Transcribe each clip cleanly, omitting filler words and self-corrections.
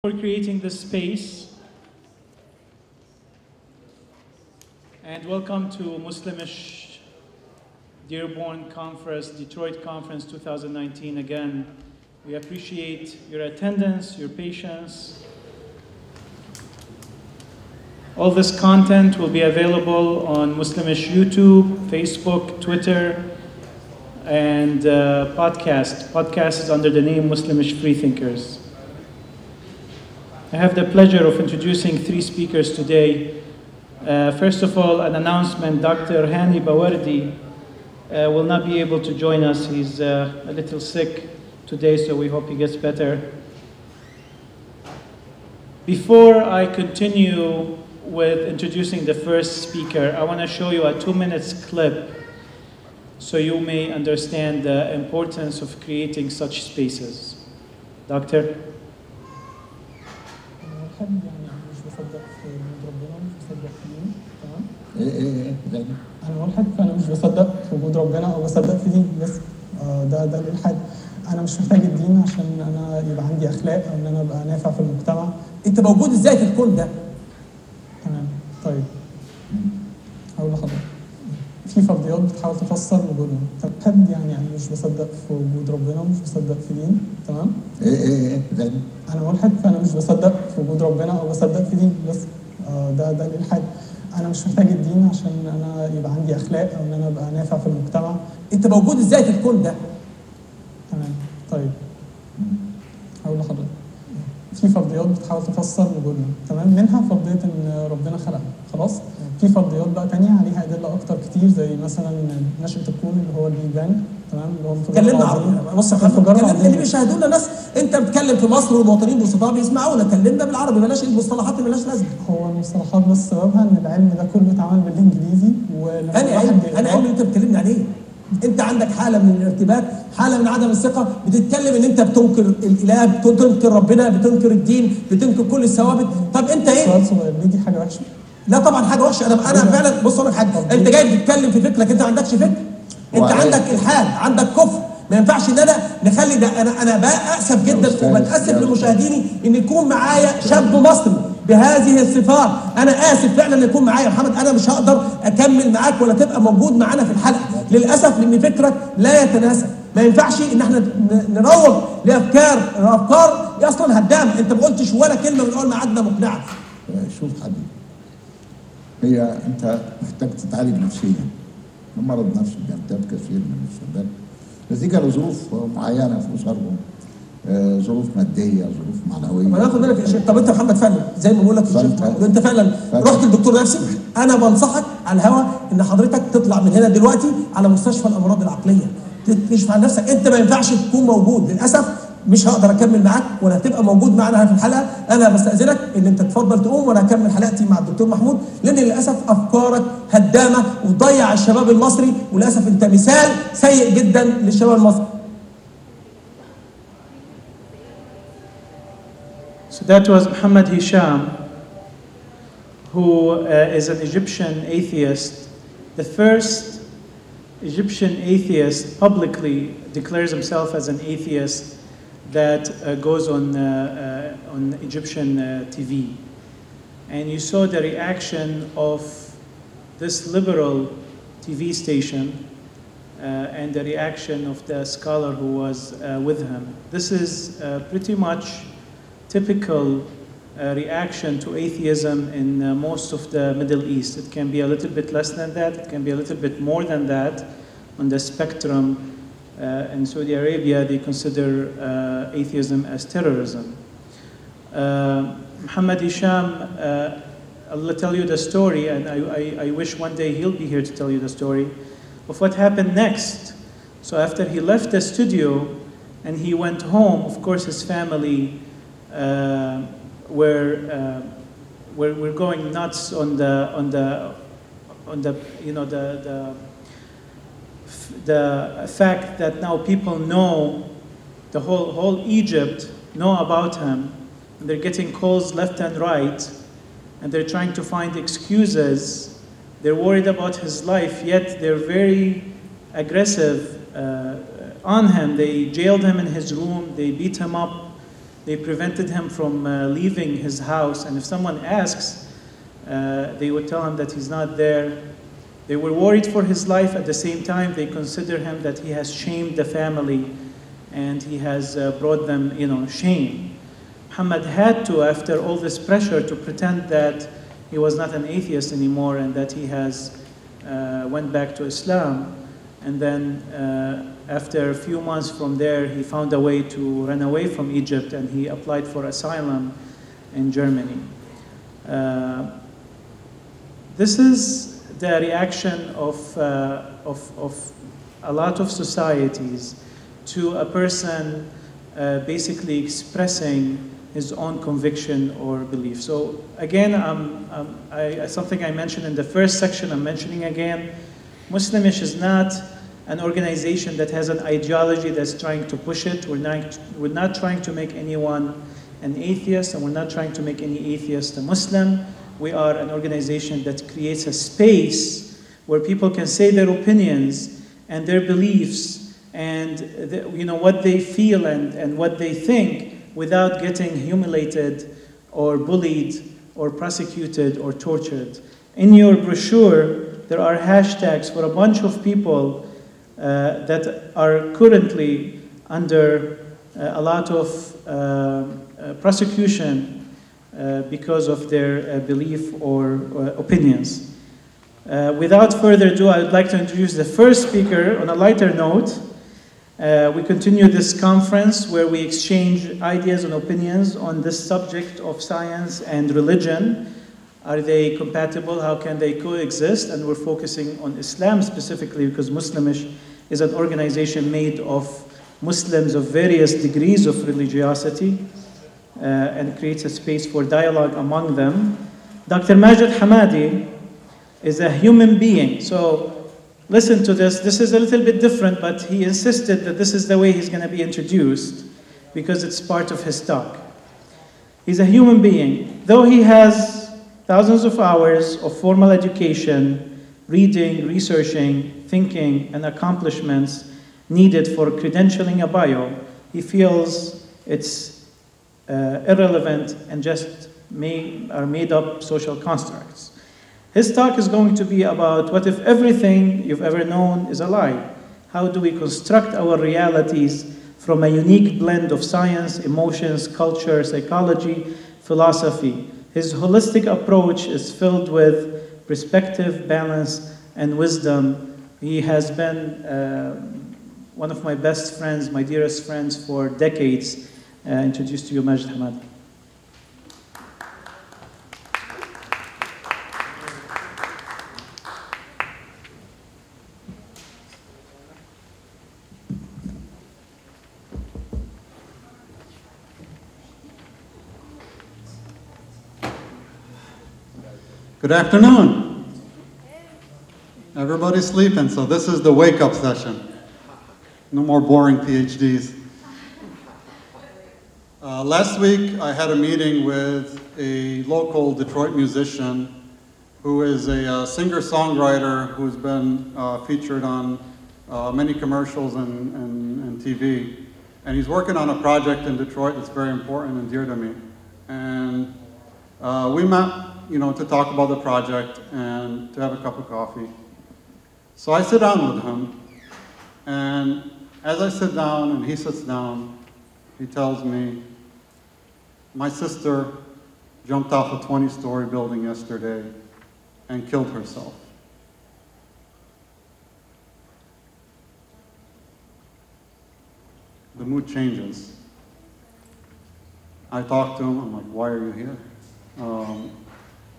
For creating this space, and welcome to Muslimish Dearborn Conference, Detroit Conference 2019 again. We appreciate your attendance, your patience. All this content will be available on Muslimish YouTube, Facebook, Twitter, and podcast. Podcast is under the name Muslimish Freethinkers. I have the pleasure of introducing three speakers today. First of all, an announcement. Dr. Hani Bawardi will not be able to join us. He's a little sick today, so we hope he gets better. Before I continue with introducing the first speaker, I want to show you a 2-minute clip so you may understand the importance of creating such spaces. Doctor? مش بصدق في وجود ربنا ومش بصدق في دين، تمام؟ أنا ملحد فأنا مش بصدق في وجود ربنا أو بصدق في دين بس. ده الإلحاد. أنا مش محتاج الدين عشان أنا يبقى عندي أخلاق أو إن أنا أبقى نافع في المجتمع. أنت موجود إزاي في الكون ده؟ تمام. طيب. هقول لحضرتك. في فرضيات بتحاول تفسر وجودنا. فالإلحاد يعني أنا مش بصدق في وجود ربنا ومش بصدق في دين، تمام؟ أنا ملحد فأنا مش بصدق في وجود ربنا أو بصدق في دين بس. ده الإلحاد. أنا مش محتاج الدين عشان أنا يبقى عندي أخلاق أو إن أنا أبقى نافع في المجتمع. أنت موجود إزاي في الكون ده؟ تمام. طيب. هقول لحضرتك. في فرضيات بتحاول تفسر وجودنا، تمام؟ منها فرضية إن ربنا خلقنا، خلاص؟ في فرضيات بقى تانية عليها أدلة أكتر كتير زي مثلا نشأة الكون اللي هو البيج بانج، تمام؟ اللي هو كلمنا عربي. بص يا محمد، اللي بيشاهدونا ناس أنت بتتكلم في مصر والمواطنين بسطاء بيسمعونا، كلمنا بالعربي، بلاش المصطلحات اللي مالهاش لازمة. هو المصطلحات بس سببها إن العلم ده كله اتعمل بالإنجليزي أنا علم أنت بتكلمني عليه. أنت عندك حالة من الارتباك، حالة من عدم الثقة، بتتكلم إن أنت بتنكر الإله، بتنكر ربنا، بتنكر الدين، بتنكر كل الثوابت. طب أنت إيه؟ سؤال صغير، دي حاجة وحشة؟ لا طبعا حاجه وحشه. انا فعلا بص اقول لك حاجه، انت جاي بتتكلم في فكرك، انت ما عندكش فكر، انت عندك الحاد، عندك كفر. ما ينفعش ان انا نخلي ده. انا بأسف جدا وبتاسف لمشاهديني ان يكون معايا شاب مصري بهذه الصفات. انا اسف فعلا ان يكون معايا يا محمد. انا مش هقدر اكمل معاك ولا تبقى موجود معانا في الحلقه للاسف، لان فكرك لا يتناسب. ما ينفعش ان احنا نروج لافكار اصلا هدامه. انت ما قلتش ولا كلمه من اول ما قعدنا مقنعه. شوف حبيبي، هي انت محتاج تتعالج نفسيا. المرض نفسي بيرتاب كثير من الشباب نتيجه لظروف معينه في اسرهم، ظروف ماديه، ظروف معنويه. ما ناخد بالك يا شيخ. طب انت محمد فعلا زي ما بقول لك يا شيخ، انت فعلا رحت للدكتور نفسي. انا بنصحك على الهوا ان حضرتك تطلع من هنا دلوقتي على مستشفى الامراض العقليه تكشف عن نفسك. انت ما ينفعش تكون موجود للاسف. مش هقدر اكمل معاك ولا هتبقى موجود معنا في الحلقه. انا بستاذنك ان انت تفضل تقوم وانا اكمل حلقتي مع الدكتور محمود، لان للاسف افكارك هدامه وتضيع الشباب المصري، وللاسف انت مثال سيء جدا للشباب المصري. So that was Muhammad Hisham, who is an Egyptian atheist. The first Egyptian atheist publicly declares himself as an atheist that goes on Egyptian TV. And you saw the reaction of this liberal TV station and the reaction of the scholar who was with him. This is pretty much typical reaction to atheism in most of the Middle East. It can be a little bit less than that, it can be a little bit more than that on the spectrum. In Saudi Arabia, they consider atheism as terrorism. Muhammad Hisham, I'll tell you the story, and I wish one day he'll be here to tell you the story of what happened next. So after he left the studio and he went home, of course his family were going nuts on the you know the fact that now people know, the whole Egypt know about him, and they're getting calls left and right, and they're trying to find excuses. They're worried about his life, yet they're very aggressive on him. They jailed him in his room, they beat him up, They prevented him from leaving his house, and if someone asks, they would tell him that he's not there. They were worried for his life. At the same time, they consider him that he has shamed the family and he has brought them, shame. Muhammad had to, after all this pressure, to pretend that he was not an atheist anymore and that he has went back to Islam. And then after a few months from there, he found a way to run away from Egypt and he applied for asylum in Germany. This is the reaction of a lot of societies to a person basically expressing his own conviction or belief. So again, something I mentioned in the first section, I'm mentioning again, Muslimish is not an organization that has an ideology that's trying to push it. We're not trying to make anyone an atheist, and we're not trying to make any atheist a Muslim. We are an organization that creates a space where people can say their opinions and their beliefs and what they feel and what they think without getting humiliated or bullied or prosecuted or tortured. In your brochure, there are hashtags for a bunch of people that are currently under a lot of prosecution because of their belief or opinions. Without further ado, I would like to introduce the first speaker on a lighter note. We continue this conference where we exchange ideas and opinions on this subject of science and religion. Are they compatible? How can they coexist? And we're focusing on Islam specifically because Muslimish is an organization made of Muslims of various degrees of religiosity and creates a space for dialogue among them. Dr. Majed Hamadeh is a human being. So listen to this. This is a little bit different, but he insisted that this is the way he's going to be introduced because it's part of his talk. He's a human being. Though he has thousands of hours of formal education, reading, researching, thinking, and accomplishments needed for credentialing a bio, he feels it's irrelevant and just are made up social constructs. His talk is going to be about what if everything you've ever known is a lie? How do we construct our realities from a unique blend of science, emotions, culture, psychology, philosophy? His holistic approach is filled with perspective, balance, and wisdom. He has been one of my best friends, my dearest friends for decades. Introduced to you, Majed Hamadeh. Good afternoon. Everybody's sleeping, so this is the wake-up session. No more boring PhDs. Last week, I had a meeting with a local Detroit musician who is a singer-songwriter who's been featured on many commercials and TV. And he's working on a project in Detroit that's very important and dear to me. And we met, to talk about the project and to have a cup of coffee. So I sit down with him, and as I sit down and he sits down, he tells me, my sister jumped off a 20-story building yesterday and killed herself. The mood changes. I talk to him, I'm like, why are you here?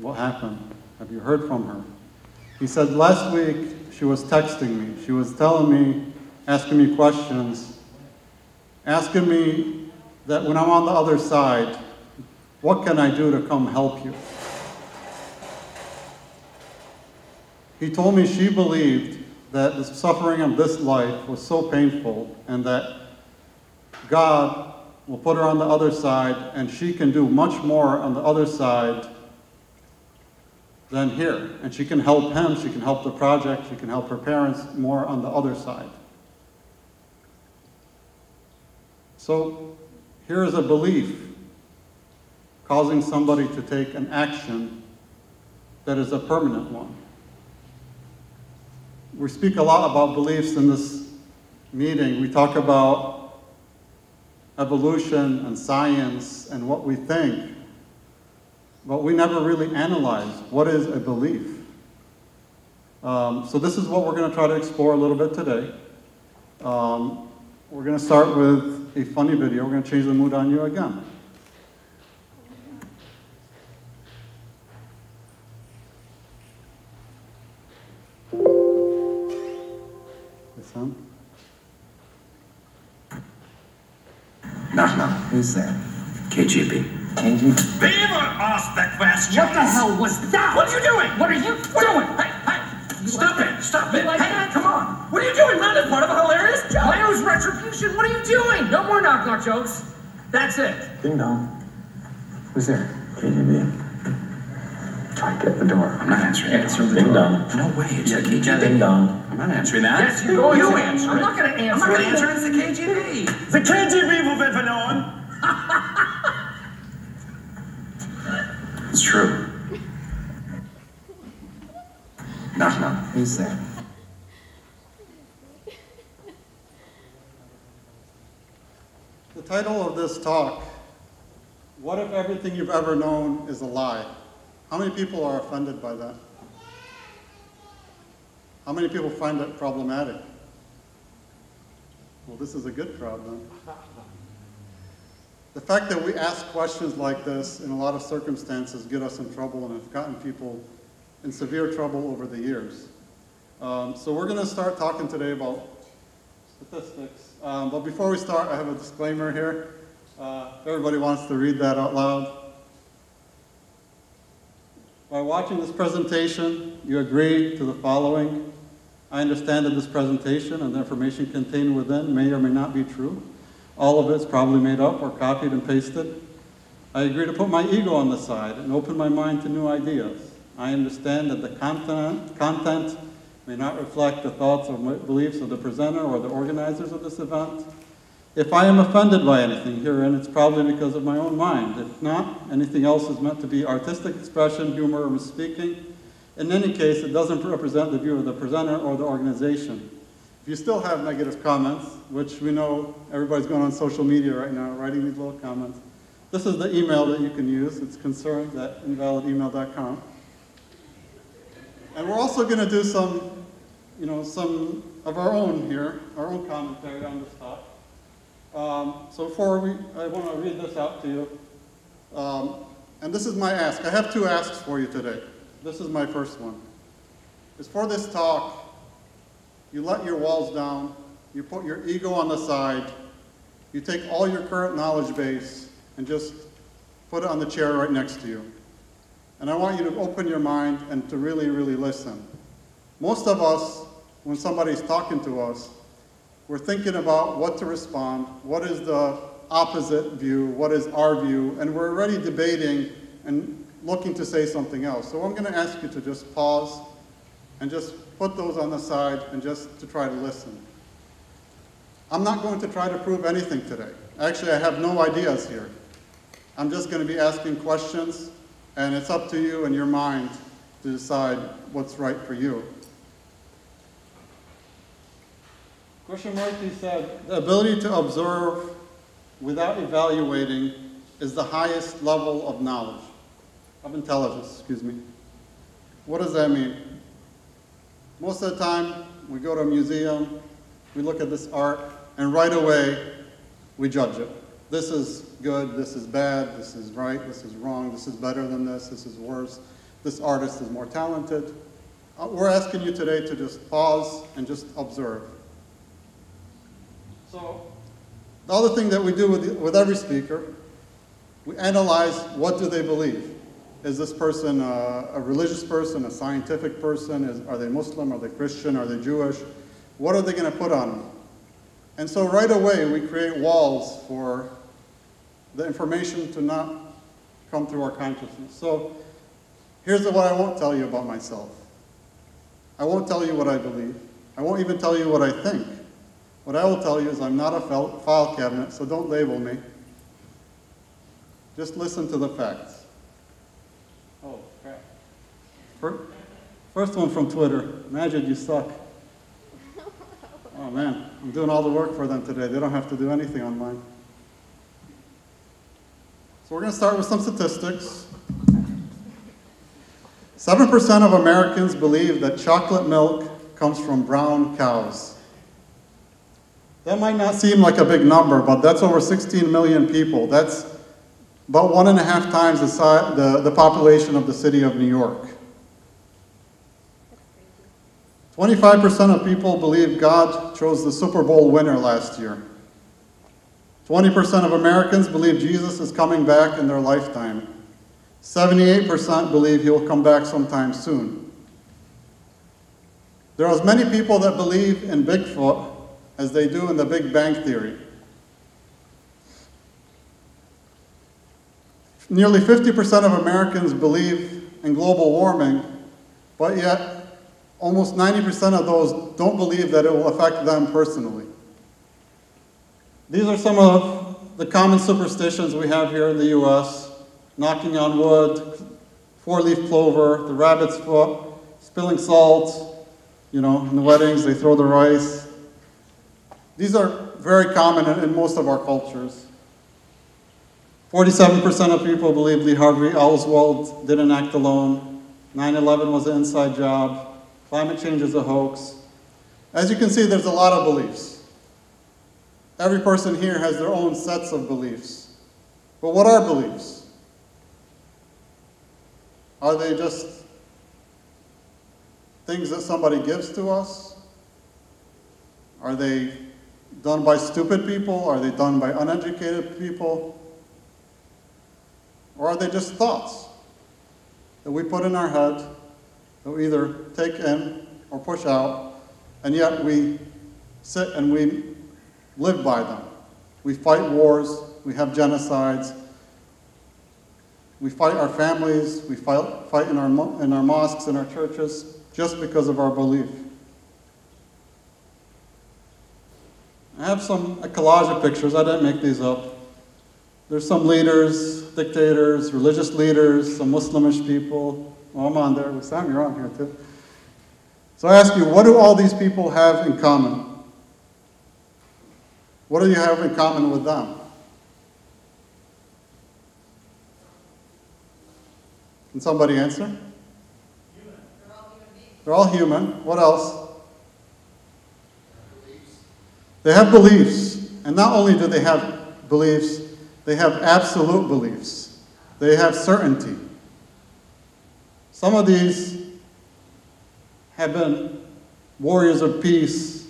What happened? Have you heard from her? He said, last week she was texting me. She was telling me, asking me questions, asking me that when I'm on the other side, what can I do to come help you? He told me she believed that the suffering of this life was so painful and that God will put her on the other side and she can do much more on the other side than here. And she can help him, she can help the project, she can help her parents more on the other side. So Here is a belief causing somebody to take an action that is a permanent one. We speak a lot about beliefs in this meeting. We talk about evolution and science and what we think, but we never really analyze what is a belief. So this is what we're going to try to explore a little bit today. We're going to start with a funny video. We're going to change the mood on you again. Listen. Knock, knock. Who's there? KGB. KGB? Beaver asked that question. What the hell was that? What are you doing? What are you doing? Hey, stop it, stop it. Like Hey, that? come on. What are you doing, man? It's part of a hilarious joke. Leo's retribution. What are you doing? No more knock-knock jokes. That's it. Ding dong. Who's there? KGB. Try to get the door. I'm not answering it. Answer the ding dong. No way, it's the KGB. Ding dong. I'm not answering that. Yes, you're going you to. answer I'm it. not going to answer I'm not going it. to answer it. It's the KGB. The KGB will be known. It's true. Knock, knock. Who's there? The title of this talk, what if everything you've ever known is a lie? How many people are offended by that? How many people find it problematic? Well, this is a good crowd then. The fact that we ask questions like this in a lot of circumstances get us in trouble and have gotten people in severe trouble over the years. So we're going to start talking today about statistics. But before we start, I have a disclaimer here. If everybody wants to read that out loud. By watching this presentation, you agree to the following. I understand that this presentation and the information contained within may or may not be true. All of it's probably made up or copied and pasted. I agree to put my ego on the side and open my mind to new ideas. I understand that the content may not reflect the thoughts or beliefs of the presenter or the organizers of this event. If I am offended by anything herein, it's probably because of my own mind. If not, anything else is meant to be artistic expression, humor, or misspeaking. In any case, it doesn't represent the view of the presenter or the organization. If you still have negative comments, which we know everybody's going on social media right now, writing these little comments, this is the email that you can use. It's concerns@invalidemail.com. And we're also going to do some of our own here, our own commentary on this talk. So I want to read this out to you. And this is my ask. I have two asks for you today. This is my first one. Is for this talk, you let your walls down, you put your ego on the side, you take all your current knowledge base and just put it on the chair right next to you. And I want you to open your mind and to really, really listen. Most of us, when somebody's talking to us, we're thinking about what to respond, what is the opposite view, what is our view, and we're already debating and looking to say something else. So I'm going to ask you to just pause and just put those on the side and just to try to listen. I'm not going to try to prove anything today. Actually, I have no ideas here. I'm just going to be asking questions, and it's up to you and your mind to decide what's right for you. Krishnamurti said, the ability to observe without evaluating is the highest level of knowledge, of intelligence, excuse me. What does that mean? Most of the time, we go to a museum, we look at this art, and right away, we judge it. This is good, this is bad, this is right, this is wrong, this is better than this is worse, this artist is more talented. We're asking you today to just pause and just observe. So, the other thing that we do with every speaker, we analyze what do they believe. Is this person a religious person, a scientific person? Are they Muslim? Are they Christian? Are they Jewish? What are they going to put on them? And so right away we create walls for the information to not come through our consciousness. So here's what I won't tell you about myself. I won't tell you what I believe. I won't even tell you what I think. What I will tell you is I'm not a file cabinet, so don't label me. Just listen to the facts. Oh, crap. First one from Twitter. Majed, you suck. Oh, man. I'm doing all the work for them today. They don't have to do anything on mine. So we're going to start with some statistics. 7% of Americans believe that chocolate milk comes from brown cows. That might not seem like a big number, but that's over 16 million people. That's about 1.5 times the population of the city of New York. 25% of people believe God chose the Super Bowl winner last year. 20% of Americans believe Jesus is coming back in their lifetime. 78% believe he will come back sometime soon. There are as many people that believe in Bigfoot as they do in the Big Bang Theory. Nearly 50% of Americans believe in global warming, but yet almost 90% of those don't believe that it will affect them personally. These are some of the common superstitions we have here in the US. Knocking on wood, four-leaf clover, the rabbit's foot, spilling salt, in the weddings they throw the rice. These are very common in most of our cultures. 47% of people believe Lee Harvey Oswald didn't act alone. 9/11 was an inside job. Climate change is a hoax. As you can see, there's a lot of beliefs. Every person here has their own sets of beliefs. But what are beliefs? Are they just things that somebody gives to us? Are they done by stupid people? Are they done by uneducated people? Or are they just thoughts that we put in our head, that we either take in or push out, and yet we sit and we live by them? We fight wars, we have genocides, we fight our families, we fight in our mosques and our churches just because of our belief. I have a collage of pictures. I didn't make these up. There's some leaders, dictators, religious leaders, some Muslimish people. Well, I'm on there. Sam, you're on here too. So I ask you, what do all these people have in common? What do you have in common with them? Can somebody answer? Human. They're all human beings. They're all human. What else? They have beliefs. And not only do they have beliefs, they have absolute beliefs. They have certainty. Some of these have been warriors of peace,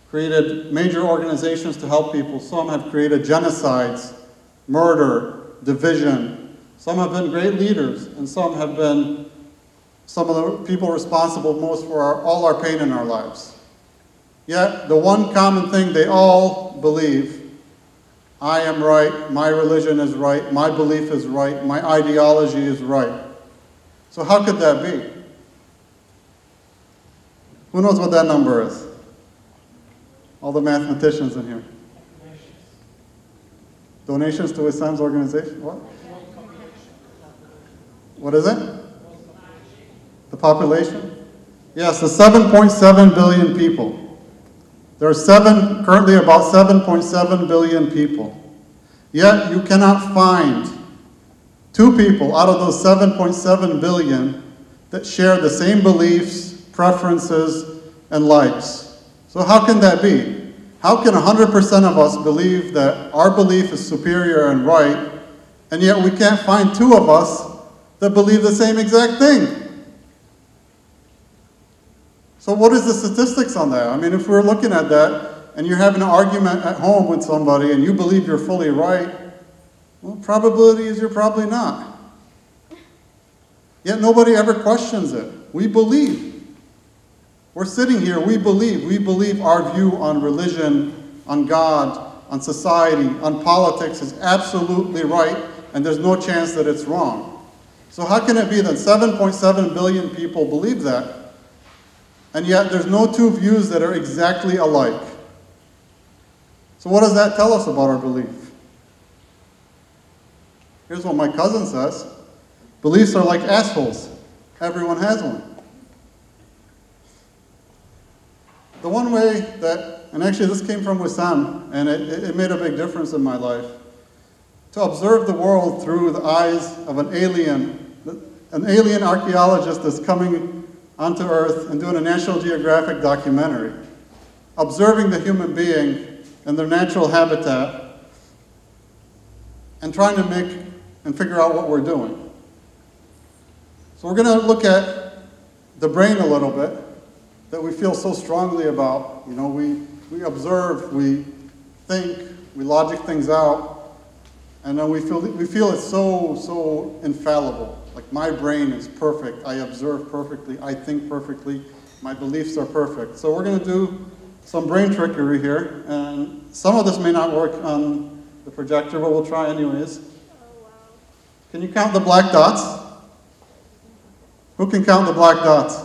created major organizations to help people. Some have created genocides, murder, division. Some have been great leaders, and some have been some of the people responsible most for all our pain in our lives. Yet, the one common thing they all believe, I am right, my religion is right, my belief is right, my ideology is right. So how could that be? Who knows what that number is? All the mathematicians in here. Donations to Islam's organization? What? What is it? The population? Yes, the 7.7 billion people. There are currently about 7.7 billion people. Yet you cannot find 2 people out of those 7.7 billion that share the same beliefs, preferences, and likes. So how can that be? How can 100% of us believe that our belief is superior and right, and yet we can't find 2 of us that believe the same exact thing? So what is the statistics on that? I mean, if we're looking at that, and you're having an argument at home with somebody, and you believe you're fully right, well, probability is you're probably not. Yet nobody ever questions it. We believe. We're sitting here, we believe. We believe our view on religion, on God, on society, on politics is absolutely right, and there's no chance that it's wrong. So how can it be that 7.7 billion people believe that, and yet there's no 2 views that are exactly alike? So what does that tell us about our belief? Here's what my cousin says. Beliefs are like assholes. Everyone has one. The one way that, and actually this came from Wissam, and it made a big difference in my life, to observe the world through the eyes of an alien archaeologist that's coming onto Earth and doing a National Geographic documentary, observing the human being in their natural habitat and trying to make and figure out what we're doing. So we're going to look at the brain a little bit that we feel so strongly about. You know, we observe, we think, we logic things out, and then we feel it's so infallible. Like my brain is perfect, I observe perfectly, I think perfectly, my beliefs are perfect. So we're going to do some brain trickery here, and some of this may not work on the projector, but we'll try anyways. Can you count the black dots? Who can count the black dots?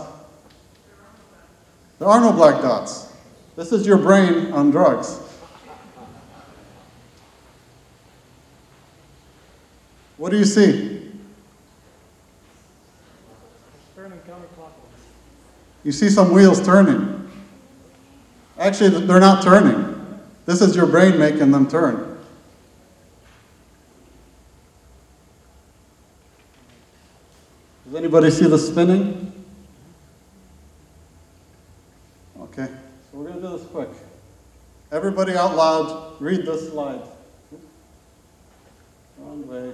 There are no black dots. This is your brain on drugs. What do you see? Turning counterclockwise. You see some wheels turning. Actually, they're not turning. This is your brain making them turn. Does anybody see the spinning? Okay, so we're going to do this quick. Everybody out loud, read this slide. Wrong way.